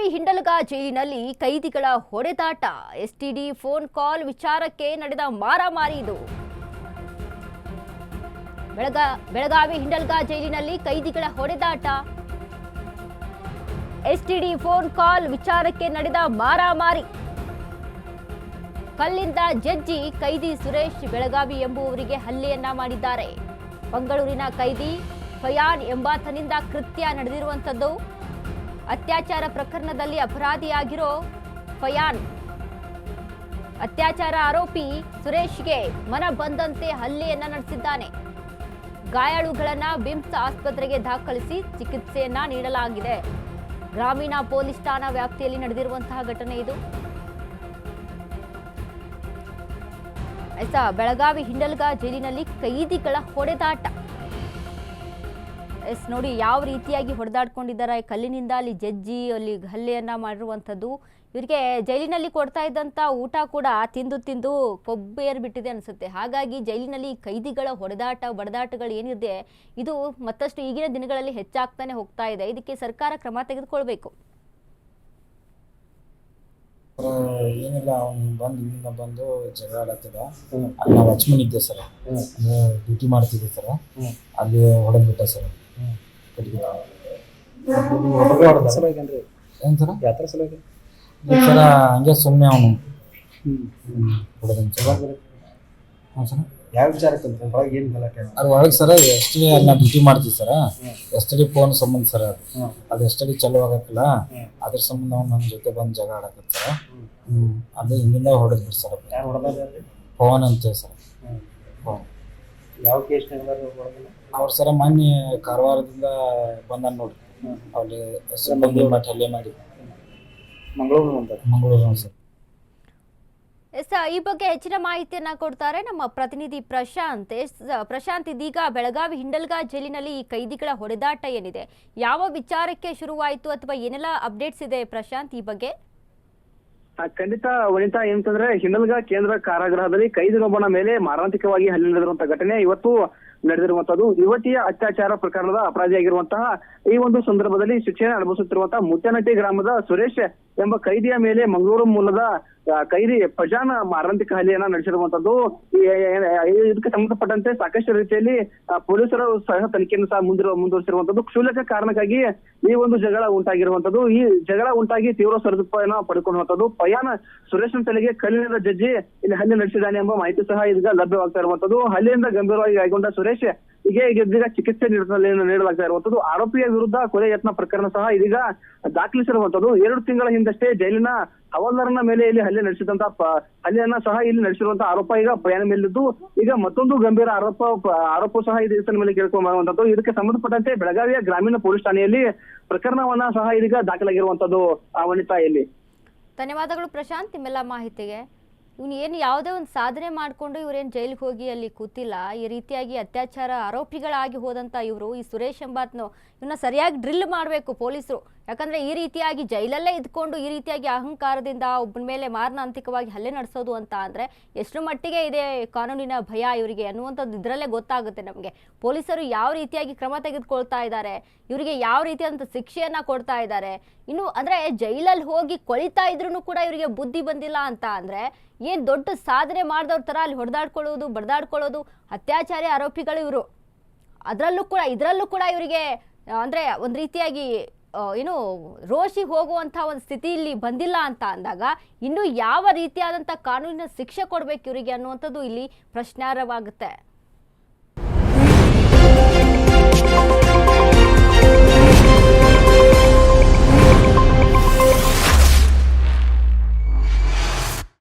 ಬೆಳಗಾವಿ ಹಿಂಡಲಗ ಜೈಲಿನಲ್ಲಿ ಕೈದಿಗಳ ಹೊಡೆದಾಟ. STD phone call ವಿಚಾರಕ್ಕೆ ನಡೆದ ಮಾರಾಮಾರಿ ಇದು. ಬೆಳಗಾವಿ ಹಿಂಡಲಗ ಜೈಲಿನಲ್ಲಿ ಕೈದಿಗಳ ಹೊಡೆದಾಟ. ಎಸ್ಟಿಡಿ ಫೋನ್ ಕಾಲ್ ವಿಚಾರಕ್ಕೆ ನಡೆದ ಮಾರಾಮಾರಿ. ಕಲ್ಲಿಂದ ಜಜ್ಜಿ ಕೈದಿ ಸುರೇಶ್ ಬೆಳಗಾವಿ ಎಂಬುವರಿಗೆ ಹಲ್ಲೆಯನ್ನ ಮಾಡಿದ್ದಾರೆ. ಮಂಗಳೂರಿನ ಕೈದಿ ಫಯಾನ್ ಎಂಬಾತನಿಂದ ಕೃತ್ಯ ನಡೆದಿರುವಂತದ್ದು. ಅತ್ಯಾಚಾರ ಪ್ರಕರಣದಲ್ಲಿ ಅಪರಾಧಿಯಾಗಿರೋ ಫಯಾನ್ ಅತ್ಯಾಚಾರ ಆರೋಪಿ ಸುರೇಶ್ಗೆ ಮನ ಬಂದಂತೆ ಹಲ್ಲೆಯನ್ನ ನಡೆಸಿದ್ದಾನೆ. ಗಾಯಾಳುಗಳನ್ನ ಬಿಮ್ಸ್ ಆಸ್ಪತ್ರೆಗೆ ದಾಖಲಿಸಿ ಚಿಕಿತ್ಸೆಯನ್ನ ನೀಡಲಾಗಿದೆ. ಗ್ರಾಮೀಣ ಪೊಲೀಸ್ ಠಾಣಾ ವ್ಯಾಪ್ತಿಯಲ್ಲಿ ನಡೆದಿರುವಂತಹ ಘಟನೆ ಇದು. ಬೆಳಗಾವಿ ಹಿಂಡಲಗ ಜೈಲಿನಲ್ಲಿ ಕೈದಿಗಳ ಹೊಡೆದಾಟ. ನೋಡಿ ಯಾವ ರೀತಿಯಾಗಿ ಹೊಡೆದಾಡ್ಕೊಂಡಿದ್ದಾರೆ. ಕಲ್ಲಿನಿಂದ ಅಲ್ಲಿ ಜಜ್ಜಿ ಅಲ್ಲಿ ಹಲ್ಲೆಯನ್ನ ಮಾಡಿರುವಂಥದ್ದು. ಇವರಿಗೆ ಜೈಲಿನಲ್ಲಿ ಕೊಡ್ತಾ ಇದ್ದಂಥ ಊಟ ಕೂಡ ತಿಂದು ತಿಂದು ಕೊಬ್ಬೇರ್ ಬಿಟ್ಟಿದೆ ಅನಿಸುತ್ತೆ. ಹಾಗಾಗಿ ಜೈಲಿನಲ್ಲಿ ಕೈದಿಗಳ ಹೊಡೆದಾಟ ಬಡದಾಟಗಳು ಏನಿದೆ ಇದು ಮತ್ತಷ್ಟು ಈಗಿನ ದಿನಗಳಲ್ಲಿ ಹೆಚ್ಚಾಗ್ತಾನೆ ಹೋಗ್ತಾ ಇದೆ. ಇದಕ್ಕೆ ಸರ್ಕಾರ ಕ್ರಮ ತೆಗೆದುಕೊಳ್ಬೇಕು. ಏನಿಲ್ಲ, ಅವ್ನು ಬಂದು ಜಗಳ ಆಡತ್ತಿದ. ಅಲ್ಲಿ ನಾವು ವಾಚ್ಮನ್ ಇದ್ದೆ ಸರ್, ಡ್ಯೂಟಿ ಮಾಡ್ತಿದ್ದೆ ಸರ್. ಅಲ್ಲಿ ಹೊಡೆದ್ಬಿಟ್ಟ ಸರ್. ಏನ್ ಸರ ಯಾತ್ರ ಸಲ ಸರ ಹಂಗೆ ಸುಮ್ಮನೆ ಅವನು ಹೊಡೆದ ಸರ್. ಯಾವ ವಿಚಾರಕ್ಕೆ ಏನು ಗಲಾಟೆ ಅದ್ರ ಒಳಗೆ ಸರ ಎಸ್ ಟಿ ಅಲ್ಲಿ ನಾವು ಡ್ಯೂಟಿ ಮಾಡ್ತೀವಿ ಸರ. ಎಸ್ ಟಿ ಫೋನ್ ಸಂಬಂಧ ಸರ್ ಅದು ಎಸ್ ಟಿ ಚಲೋ ಆಗಕ್ಕಲ್ಲ, ಅದ್ರ ಸಂಬಂಧ ಅವ್ನು ನನ್ನ ಜೊತೆ ಬಂದು ಜಗಳ ಆಡಕತ್ತ ಸರ. ಅದು ಹಿಂದಿಂದ ಹೊಡೆದ್ಬಿಟ್ಟು ಸರ್. ಯಾರು ಹೊಡೆದ ಫೋನ್ ಅಂತೇಳಿ ಸರ್. ಫೋನ್ ಯಾವ ಕೇಸ್ ಅವ್ರು ಸರ ಮೊನ್ನೆ ಕಾರವಾರದಿಂದ ಬಂದ ನೋಡ್ರಿ. ಅಲ್ಲಿ ಸಿಬ್ಬಂದಿ ಮಠ ಹಲ್ಲೆ ಮಾಡಿ ಮಂಗಳೂರು ಸರ್. ಈ ಬಗ್ಗೆ ಹೆಚ್ಚಿನ ಮಾಹಿತಿಯನ್ನ ಕೊಡ್ತಾರೆ ನಮ್ಮ ಪ್ರತಿನಿಧಿ ಪ್ರಶಾಂತ್. ಪ್ರಶಾಂತ್, ಇದೀಗ ಬೆಳಗಾವಿ ಹಿಂಡಲಗ ಜೈಲಿನಲ್ಲಿ ಈ ಕೈದಿಗಳ ಹೊಡೆದಾಟ ಏನಿದೆ, ಯಾವ ವಿಚಾರಕ್ಕೆ ಶುರುವಾಯಿತು ಅಥವಾ ಏನೆಲ್ಲ ಅಪ್ಡೇಟ್ಸ್ ಇದೆ ಪ್ರಶಾಂತ್ ಈ ಬಗ್ಗೆ? ಖಂಡಿತ ವನಿತಾ, ಏನಂತಂದ್ರೆ ಹಿಂಡಲಗ ಕೇಂದ್ರ ಕಾರಾಗೃಹದಲ್ಲಿ ಕೈದಿನೊಬ್ಬನ ಮೇಲೆ ಮಾರಣಾಂತಿಕವಾಗಿ ಹಲ್ಲೆ ನಡೆದಿರುವಂತಹ ಘಟನೆ ಇವತ್ತು ನಡೆದಿರುವಂತದ್ದು. ಯುವತಿಯ ಅತ್ಯಾಚಾರ ಪ್ರಕರಣದ ಅಪರಾಧಿಯಾಗಿರುವಂತಹ ಈ ಒಂದು ಸಂದರ್ಭದಲ್ಲಿ ಶಿಕ್ಷಣ ಅನುಭವಿಸುತ್ತಿರುವಂತಹ ಮುತ್ಯನಟ್ಟಿ ಗ್ರಾಮದ ಸುರೇಶ್ ಎಂಬ ಕೈದಿಯ ಮೇಲೆ ಮಂಗಳೂರು ಮೂಲದ ಕೈದಿ ಫಜಾನ್ ಮಾರಣಾಂತಿಕ ಹಲ್ಲೆಯನ್ನ ನಡೆಸಿರುವಂತದ್ದು. ಇದಕ್ಕೆ ಸಂಬಂಧಪಟ್ಟಂತೆ ಸಾಕಷ್ಟು ರೀತಿಯಲ್ಲಿ ಪೊಲೀಸರು ಸಹ ತನಿಖೆಯನ್ನು ಸಹ ಮುಂದುವರಿಸಿರುವಂತದ್ದು. ಕ್ಷುಲ್ಲಕ ಕಾರಣಕ್ಕಾಗಿ ಈ ಒಂದು ಜಗಳ ಉಂಟಾಗಿರುವಂತದ್ದು. ಈ ಜಗಳ ಉಂಟಾಗಿ ತೀವ್ರ ಸದುಪಾಯನ ಪಡ್ಕೊಳ್ಳುವಂತದ್ದು. ಫಯಾನ್ ಸುರೇಶನ ತಲೆಗೆ ಕಲ್ಲಿನಿಂದ ಜಜ್ಜಿ ಇಲ್ಲಿ ಹಲ್ಲೆ ನಡೆಸಿದ್ದಾನೆ ಎಂಬ ಮಾಹಿತಿ ಸಹ ಇದೀಗ ಲಭ್ಯವಾಗ್ತಾ ಇರುವಂತದ್ದು. ಹಲ್ಲೆಯಿಂದ ಗಂಭೀರವಾಗಿ ಗಾಯಗೊಂಡ ಸುರೇಶ್ ಇದೀಗ ಚಿಕಿತ್ಸೆ ನೀಡಲಾಗ್ತಾ ಇರುವಂತದ್ದು. ಆರೋಪಿಯ ವಿರುದ್ಧ ಕೊಲೆ ಯತ್ನ ಪ್ರಕರಣ ಸಹ ಇದೀಗ ದಾಖಲಿಸಿರುವಂತದ್ದು. 2 ತಿಂಗಳ ಹಿಂದಷ್ಟೇ ಜೈಲಿನ ಹವಾಲ್ದಾರನ ಮೇಲೆ ಇಲ್ಲಿ ಹಲ್ಲೆ ಹಲ್ಲೆಯನ್ನ ಸಹ ಇಲ್ಲಿ ನಡೆಸಿರುವಂತಹ ಆರೋಪ ಈಗ ಫಯಾನ್ ಮೇಲಿದ್ದು, ಈಗ ಮತ್ತೊಂದು ಗಂಭೀರ ಆರೋಪ ಸಹ ಇದರ ಮೇಲೆ ಕೇಳ್ಕೊಂಡ್ಬರುವಂತದ್ದು. ಇದಕ್ಕೆ ಸಂಬಂಧಪಟ್ಟಂತೆ ಬೆಳಗಾವಿಯ ಗ್ರಾಮೀಣ ಪೊಲೀಸ್ ಠಾಣೆಯಲ್ಲಿ ಪ್ರಕರಣವನ್ನ ಸಹ ಇದೀಗ ದಾಖಲಾಗಿರುವಂತದ್ದು. ವನಿತಾ, ಇಲ್ಲಿ ಧನ್ಯವಾದಗಳು ಪ್ರಶಾಂತ್ ನಿಮ್ಮೆಲ್ಲ ಮಾಹಿತಿಗೆ. ಇವನು ಏನು ಯಾವುದೇ ಒಂದು ಸಾಧನೆ ಮಾಡಿಕೊಂಡು ಇವರೇನು ಜೈಲಿಗೆ ಹೋಗಿ ಅಲ್ಲಿ ಕೂತಿಲ್ಲ. ಈ ರೀತಿಯಾಗಿ ಅತ್ಯಾಚಾರ ಆರೋಪಿಗಳಾಗಿ ಹೋದಂಥ ಇವರು ಈ ಸುರೇಶ್ ಎಂಬಾತ್ನು ಇವನ್ನ ಸರಿಯಾಗಿ ಡ್ರಿಲ್ ಮಾಡಬೇಕು ಪೊಲೀಸರು. ಯಾಕಂದರೆ ಈ ರೀತಿಯಾಗಿ ಜೈಲಲ್ಲೇ ಇದ್ಕೊಂಡು ಈ ರೀತಿಯಾಗಿ ಅಹಂಕಾರದಿಂದ ಒಬ್ಬನ ಮೇಲೆ ಮಾರಣಾಂತಿಕವಾಗಿ ಹಲ್ಲೆ ನಡೆಸೋದು ಅಂತ ಅಂದರೆ ಎಷ್ಟು ಮಟ್ಟಿಗೆ ಇದೆ ಕಾನೂನಿನ ಭಯ ಇವರಿಗೆ ಅನ್ನುವಂಥದ್ದು ಇದರಲ್ಲೇ ಗೊತ್ತಾಗುತ್ತೆ ನಮಗೆ. ಪೊಲೀಸರು ಯಾವ ರೀತಿಯಾಗಿ ಕ್ರಮ ತೆಗೆದುಕೊಳ್ತಾ ಇದ್ದಾರೆ, ಇವರಿಗೆ ಯಾವ ರೀತಿಯಾದಂಥ ಶಿಕ್ಷೆಯನ್ನು ಕೊಡ್ತಾ ಇದ್ದಾರೆ. ಇನ್ನು ಅಂದರೆ ಜೈಲಲ್ಲಿ ಹೋಗಿ ಕೊಳಿತಾ ಇದ್ರೂ ಕೂಡ ಇವರಿಗೆ ಬುದ್ಧಿ ಬಂದಿಲ್ಲ ಅಂತ ಅಂದರೆ ಏನು ದೊಡ್ಡ ಸಾಧನೆ ಮಾಡಿದವ್ರ ಥರ ಅಲ್ಲಿ ಹೊಡೆದಾಡ್ಕೊಳ್ಳೋದು ಬಡ್ದಾಡ್ಕೊಳ್ಳೋದು ಅತ್ಯಾಚಾರಿ ಆರೋಪಿಗಳು ಇವರು. ಇದರಲ್ಲೂ ಕೂಡ ಇವರಿಗೆ ಅಂದರೆ ಒಂದು ರೀತಿಯಾಗಿ ಏನು ರೋಷಿ ಹೋಗುವಂಥ ಒಂದು ಸ್ಥಿತಿಯಲ್ಲಿ ಬಂದಿಲ್ಲ ಅಂತ ಅಂದಾಗ ಇನ್ನು ಯಾವ ರೀತಿಯಾದಂಥ ಕಾನೂನಿನ ಶಿಕ್ಷೆ ಕೊಡಬೇಕು ಇವರಿಗೆ ಅನ್ನುವಂಥದ್ದು ಇಲ್ಲಿ ಪ್ರಶ್ನಾರ್ಹವಾಗುತ್ತೆ.